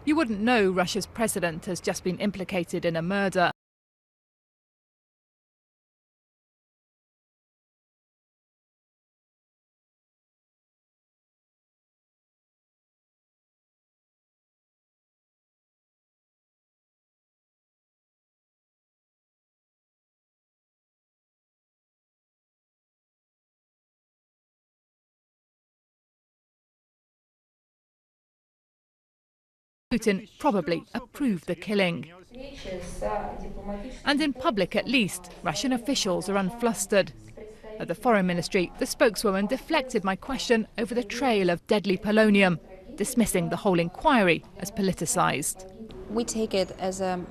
You wouldn't know Russia's president has just been implicated in a murder. Putin probably approved the killing. And in public at least, Russian officials are unflustered. At the Foreign Ministry, the spokeswoman deflected my question over the trail of deadly polonium, dismissing the whole inquiry as politicised. We take it as a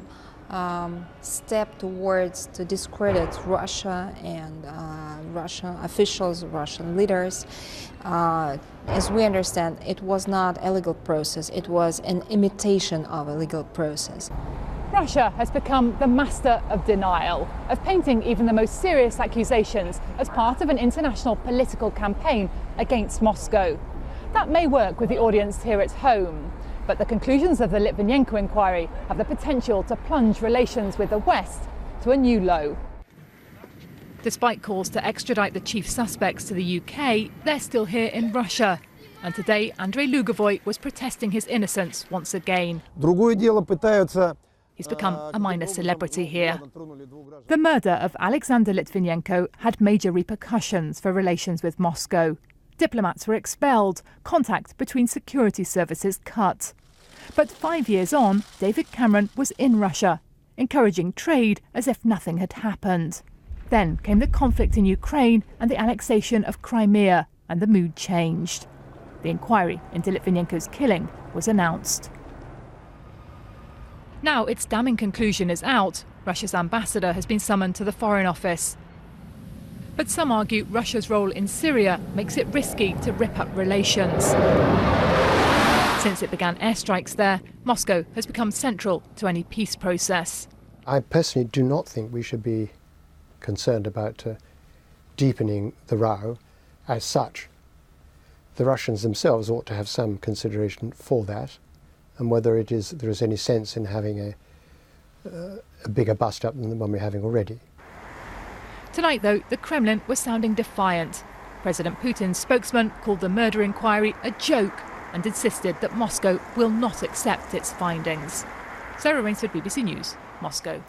step towards to discredit Russia and Russian officials, Russian leaders. As we understand, it was not a legal process, it was an imitation of a legal process. Russia has become the master of denial, of painting even the most serious accusations as part of an international political campaign against Moscow. That may work with the audience here at home, but the conclusions of the Litvinenko Inquiry have the potential to plunge relations with the West to a new low. Despite calls to extradite the chief suspects to the UK, they're still here in Russia. And today, Andrei Lugovoy was protesting his innocence once again. He's become a minor celebrity here. The murder of Alexander Litvinenko had major repercussions for relations with Moscow. Diplomats were expelled, contact between security services cut. But 5 years on, David Cameron was in Russia, encouraging trade as if nothing had happened. Then came the conflict in Ukraine and the annexation of Crimea, and the mood changed. The inquiry into Litvinenko's killing was announced. Now its damning conclusion is out. Russia's ambassador has been summoned to the Foreign Office. But some argue Russia's role in Syria makes it risky to rip up relations. Since it began airstrikes there, Moscow has become central to any peace process. I personally do not think we should be concerned about deepening the row as such. The Russians themselves ought to have some consideration for that, and whether there is any sense in having a bigger bust-up than the one we're having already. Tonight, though, the Kremlin was sounding defiant. President Putin's spokesman called the murder inquiry a joke and insisted that Moscow will not accept its findings. Sarah Rainsford, BBC News, Moscow.